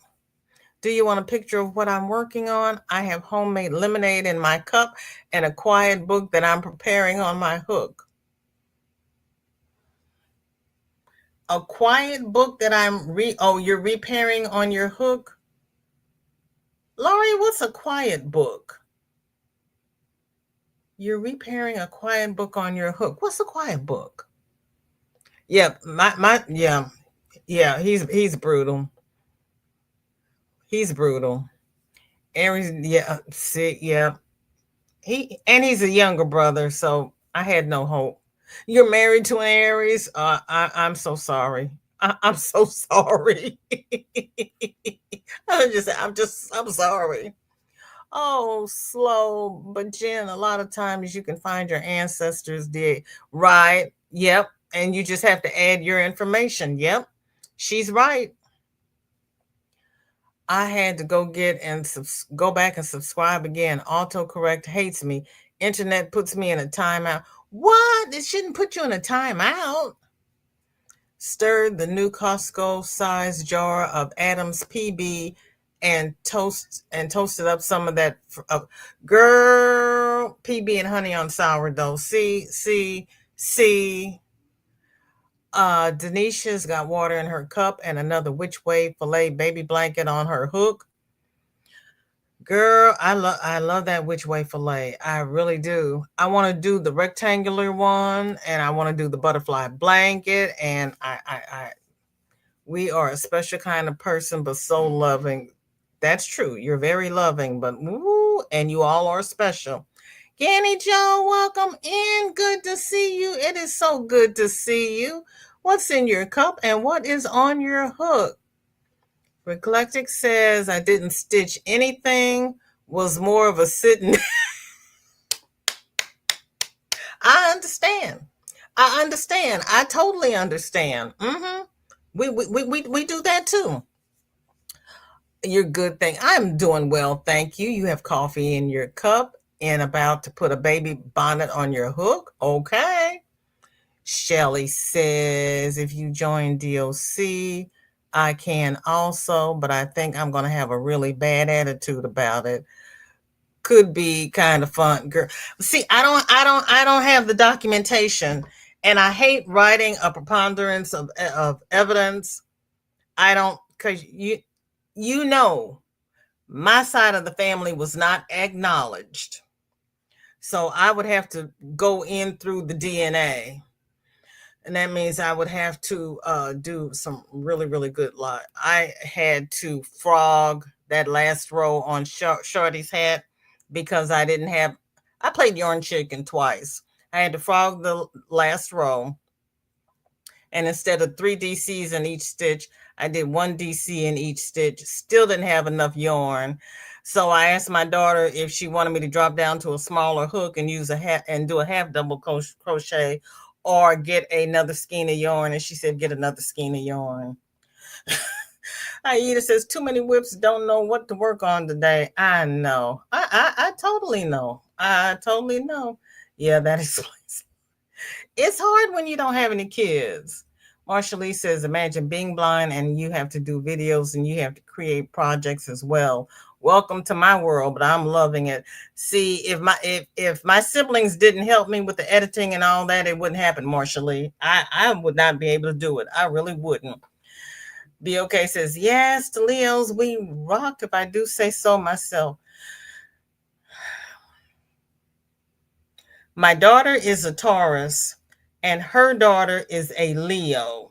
Do you want a picture of what I'm working on? I have homemade lemonade in my cup and a quiet book that I'm preparing on my hook. A quiet book that you're repairing on your hook? Laurie, what's a quiet book? You're repairing a quiet book on your hook. What's a quiet book? Yeah, yeah, he's brutal. He's brutal. Aries, yeah, see, yeah. He's a younger brother, so I had no hope. You're married to an Aries? I'm so sorry. I'm so sorry. I'm sorry. Oh, slow. But Jen, a lot of times you can find your ancestors did. Right. Yep. And you just have to add your information. Yep. She's right. I had to go get and go back and subscribe again. Autocorrect hates me. Internet puts me in a timeout. What? It shouldn't put you in a timeout. Stirred the new Costco size jar of Adams PB and toasted up some of that. Girl, PB and honey on sourdough. See. Denisha's got water in her cup and another which way filet baby blanket on her hook. Girl, I love that which way filet. I really do. I want to do the rectangular one and I want to do the butterfly blanket. And we are a special kind of person, but so loving. That's true. You're very loving, but woo, and you all are special. Kenny Joe, welcome in. Good to see you. It is so good to see you. What's in your cup and what is on your hook? Eclectic says I didn't stitch anything, was more of a sitting. I understand. I totally understand. We do that too. Your good thing. I'm doing well, thank you. You have coffee in your cup and about to put a baby bonnet on your hook. Okay. Shelly says if you join DOC, I can also, but I think I'm going to have a really bad attitude about it. Could be kind of fun, girl. See, I don't have the documentation, and I hate writing a preponderance of evidence. I don't, because you know, my side of the family was not acknowledged, so I would have to go in through the DNA. And that means I would have to do some really, really good luck. I had to frog that last row on Shorty's hat because I played Yarn Chicken twice. I had to frog the last row. And instead of 3 DCs in each stitch, I did 1 DC in each stitch. Still didn't have enough yarn. So I asked my daughter if she wanted me to drop down to a smaller hook and use do a half double crochet or get another skein of yarn. And she said, get another skein of yarn. Aida says, too many whips, don't know what to work on today. I know. I totally know. I totally know. Yeah, that explains. It's hard when you don't have any kids. Marsha Lee says, imagine being blind and you have to do videos and you have to create projects as well. Welcome to my world, but I'm loving it. See, if my siblings didn't help me with the editing and all that, it wouldn't happen, Marsha Lee. I would not be able to do it. I really wouldn't. BOK says, yes, to Leos, we rock if I do say so myself. My daughter is a Taurus. and her daughter is a Leo.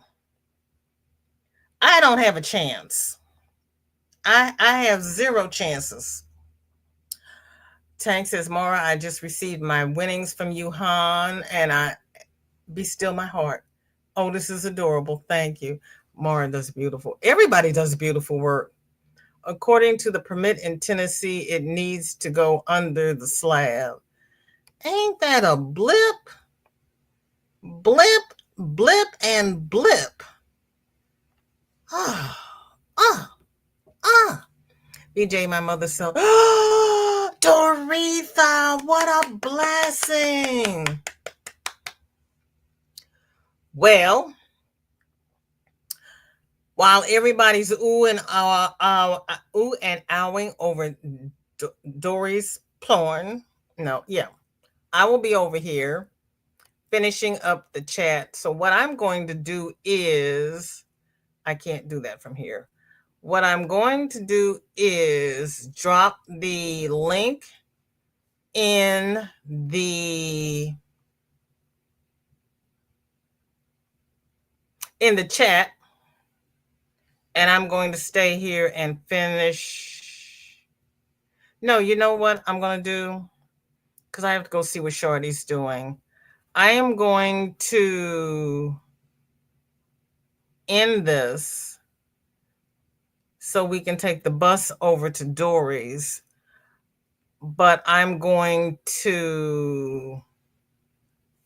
I don't have a chance. I have zero chances. Tank says, Mara, I just received my winnings from you, Han, and I be still my heart. Oh, this is adorable. Thank you. Mara does beautiful. Everybody does beautiful work. According to the permit in Tennessee, it needs to go under the slab. Ain't that a blip? Blip, blip, and blip. Ah, ah, ah. BJ, my mother said, Doretha, what a blessing. Well, while everybody's ooh and ahhing over Dory's porn, I will be over here finishing up the chat. So what I'm going to do is, I can't do that from here. What I'm going to do is drop the link in the chat, and I'm going to stay here and finish. No, you know what I'm going to do? Because I have to go see what Shorty's doing. I am going to end this so we can take the bus over to Dory's. But I'm going to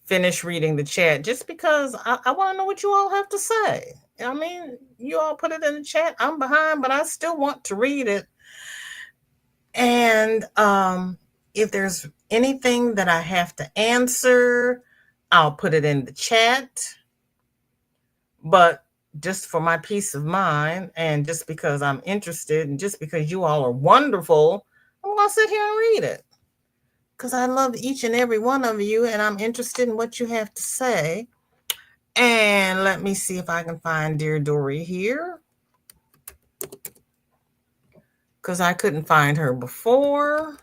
finish reading the chat just because I want to know what you all have to say. I mean, you all put it in the chat. I'm behind, but I still want to read it. And if there's anything that I have to answer, I'll put it in the chat. But just for my peace of mind, and just because I'm interested, and just because you all are wonderful, I'm going to sit here and read it. Because I love each and every one of you, and I'm interested in what you have to say. And let me see if I can find Dear Dory here, because I couldn't find her before.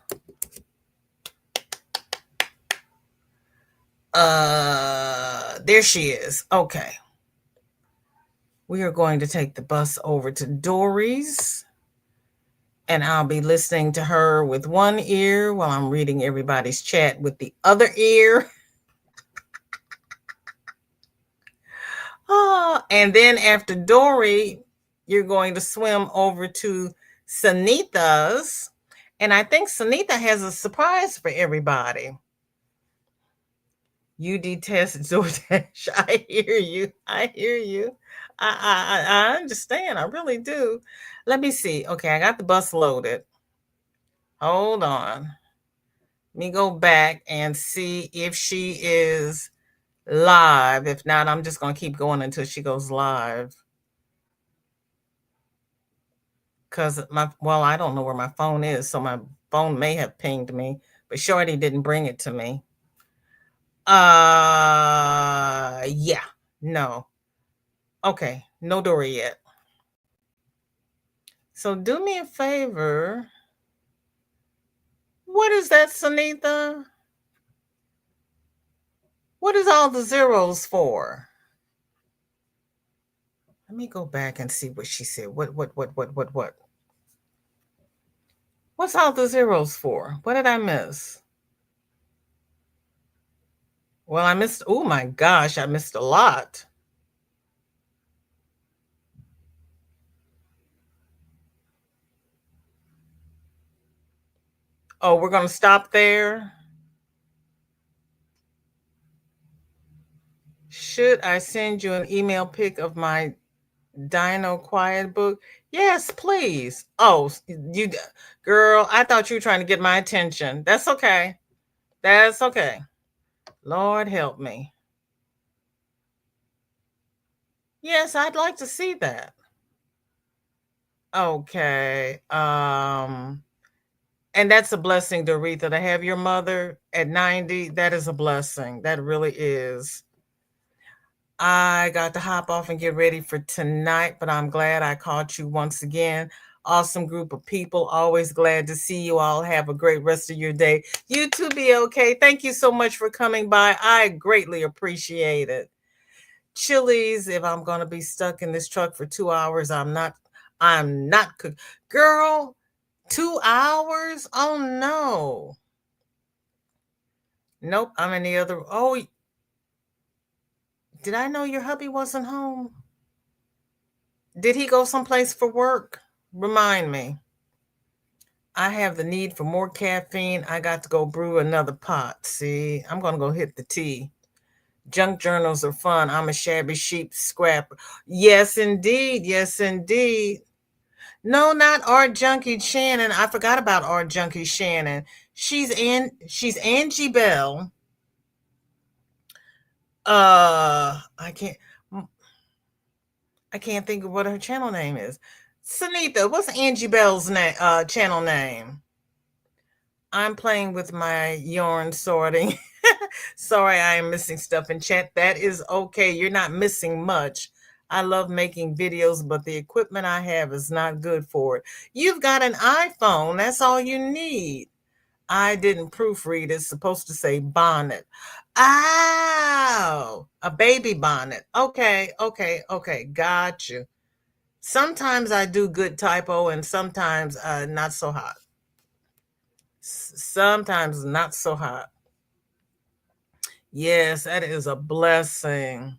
There she is. Okay. We are going to take the bus over to Dory's, and I'll be listening to her with one ear while I'm reading everybody's chat with the other ear. And then after Dory, you're going to swim over to Sunitha's. And I think Sunitha has a surprise for everybody. You detest DoorDash. I hear you. I understand. I really do. Let me see. Okay, I got the bus loaded. Hold on. Let me go back and see if she is live. If not, I'm just going to keep going until she goes live. Because I don't know where my phone is, so my phone may have pinged me, but Shorty didn't bring it to me. Yeah, no. Okay, no Dory yet. So do me a favor. What is that, Sunitha? What is all the zeros for? Let me go back and see what she said. What? What's all the zeros for? What did I miss? Well, I missed, oh my gosh, I missed a lot. Oh, we're going to stop there. Should I send you an email pic of my Dino Quiet book? Yes, please. Oh, you girl, I thought you were trying to get my attention. That's okay. That's okay. Lord help me. Yes, I'd like to see that. Okay. And that's a blessing, Doretha, to have your mother at 90. That is a blessing. That really is. I got to hop off and get ready for tonight, but I'm glad I caught you once again. awesome group of people. Always glad to see you all. Have a great rest of your day. You too, be okay. Thank you so much for coming by. I greatly appreciate it. Chili's, if I'm going to be stuck in this truck for 2 hours, I'm not cook. Girl, 2 hours? Oh no. Nope, I'm in the other. Oh, did I know your hubby wasn't home? Did he go someplace for work? Remind me. I have the need for more caffeine. I got to go brew another pot. See, I'm going to go hit the tea. Junk journals are fun. I'm a shabby sheep scrapper. Yes, indeed. Yes, indeed. No, not Art Junkie Shannon. I forgot about Art Junkie Shannon. She's Angie Bell. I can't think of what her channel name is. Sunitha, what's Angie Bell's channel name? I'm playing with my yarn sorting. Sorry, I am missing stuff in chat. That is okay. You're not missing much. I love making videos, but the equipment I have is not good for it. You've got an iPhone. That's all you need. I didn't proofread. It's supposed to say bonnet. Oh, a baby bonnet. Okay, okay, okay. Got you. Sometimes I do good typo and sometimes not so hot. Sometimes not so hot. Yes, that is a blessing.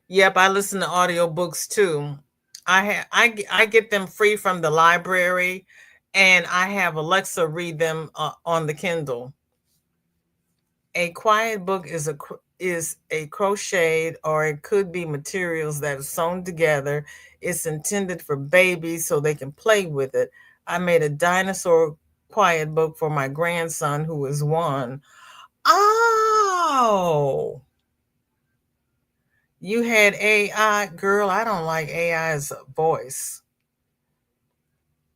Yep, I listen to audiobooks too. I get them free from the library, and I have Alexa read them on the Kindle. A quiet book is a crocheted, or it could be materials that are sewn together. It's intended for babies so they can play with it. I made a dinosaur quiet book for my grandson who is 1. Oh, you had AI. Girl, I don't like AI's voice.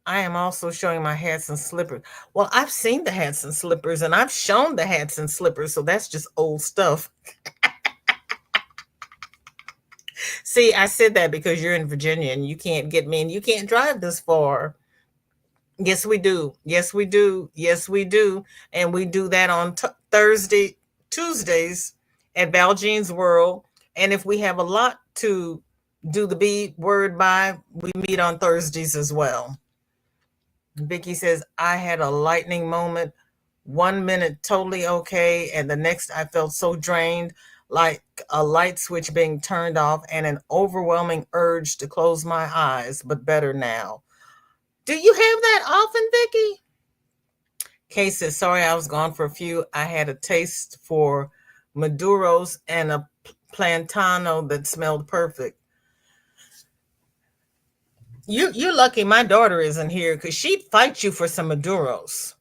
I am also showing my hats and slippers. Well, I've seen the hats and slippers and I've shown the hats and slippers, so that's just old stuff. See, I said that because you're in Virginia and you can't get me and you can't drive this far. Yes, we do. Yes, we do. Yes, we do. And we do that on Tuesdays at Valjean's World. And if we have a lot to do the B word by, we meet on Thursdays as well. Vicky says, I had a lightning moment. 1 minute totally okay, and the next I felt so drained, like a light switch being turned off, and an overwhelming urge to close my eyes, but better now. Do you have that often, Vicky? Kay says, sorry, I was gone for a few. I had a taste for Maduros and a Plantano that smelled perfect. You're lucky my daughter isn't here because she'd fight you for some Maduros.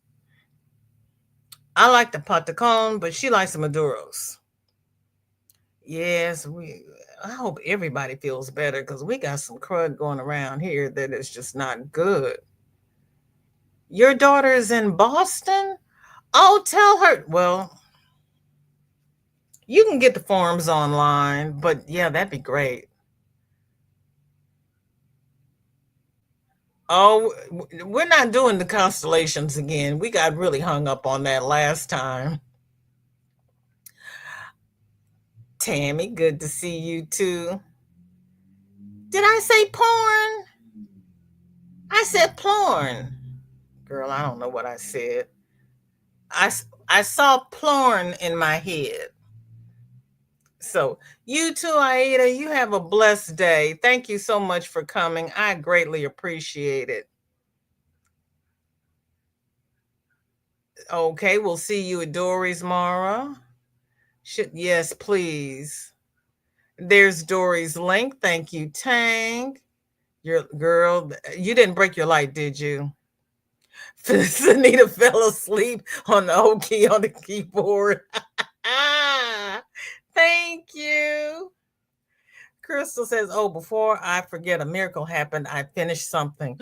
I like the Patacon, but she likes the Maduros. Yes, I hope everybody feels better because we got some crud going around here that is just not good. Your daughter is in Boston? Oh, tell her. Well, you can get the forms online, but yeah, that'd be great. Oh, we're not doing the constellations again. We got really hung up on that last time. Tammy, good to see you too. Did I say porn? I said porn. Girl, I don't know what I said. I saw porn in my head. So, you too, Aida, you have a blessed day. Thank you so much for coming. I greatly appreciate it. Okay, we'll see you at Dory's tomorrow. Yes, please. There's Dory's link. Thank you, Tang. Your girl, you didn't break your light, did you? Sunita fell asleep on the O key on the keyboard. Thank you. Crystal says, oh, before I forget, a miracle happened. I finished something.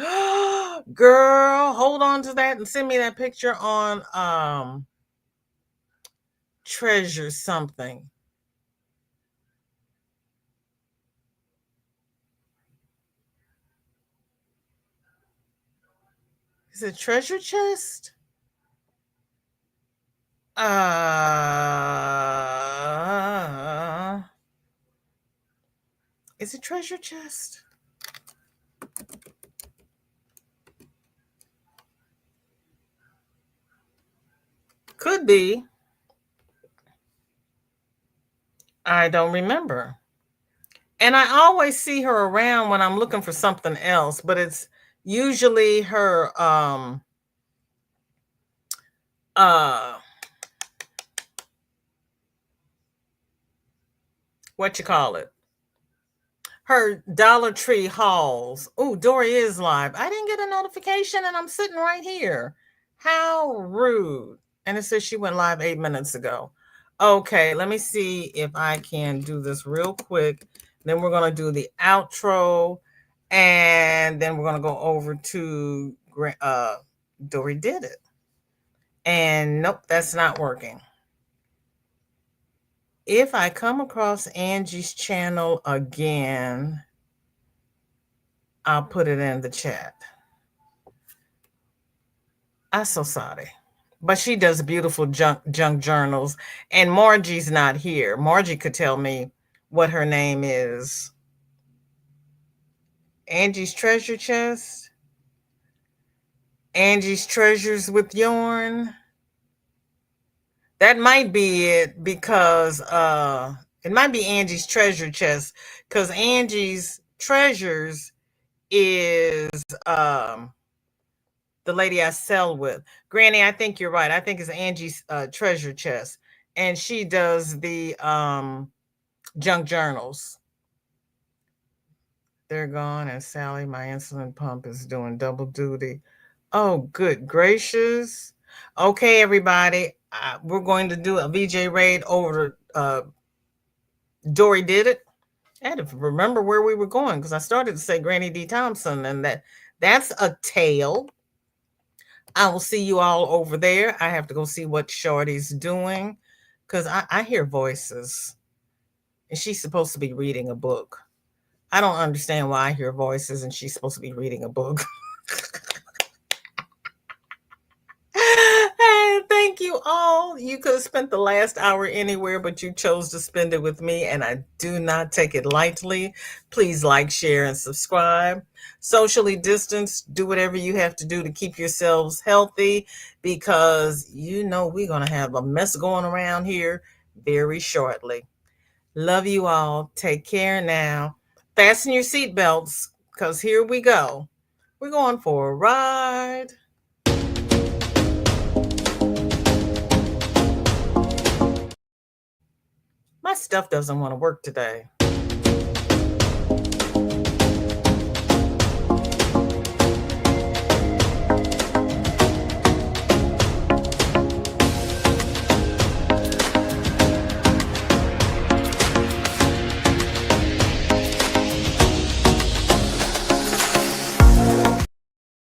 Girl, hold on to that and send me that picture on treasure something. Is it treasure chest? Is it treasure chest? Could be. I don't remember. And I always see her around when I'm looking for something else, but it's usually her what you call it? Her Dollar Tree hauls. Oh, Dory is live. I didn't get a notification and I'm sitting right here. How rude. And it says she went live 8 minutes ago. Okay, let me see if I can do this real quick. Then we're going to do the outro. And then we're going to go over to Dory did it. And nope, that's not working. If I come across Angie's channel again, I'll put it in the chat. I'm so sorry. But she does beautiful junk journals. And Margie's not here. Margie could tell me what her name is. Angie's Treasure Chest. Angie's Treasures with Yarn. That might be it, because it might be Angie's Treasure Chest, because Angie's Treasures is the lady I sell with. Granny, I think you're right. I think it's Angie's Treasure Chest. And she does the junk journals. They're gone. And Sally, my insulin pump, is doing double duty. Oh, good gracious. Okay, everybody. We're going to do a VJ raid over Dory Did It. I had to remember where we were going, because I started to say Granny D. Thompson, and that's a tale. I will see you all over there. I have to go see what Shorty's doing, because I hear voices. And she's supposed to be reading a book. I don't understand why I hear voices and she's supposed to be reading a book. Thank you all. You could have spent the last hour anywhere, but you chose to spend it with me, and I do not take it lightly. Please like, share, and subscribe. Socially distance. Do whatever you have to do to keep yourselves healthy, because you know we're going to have a mess going around here very shortly. Love you all. Take care now. Fasten your seatbelts, because here we go. We're going for a ride. My stuff doesn't want to work today.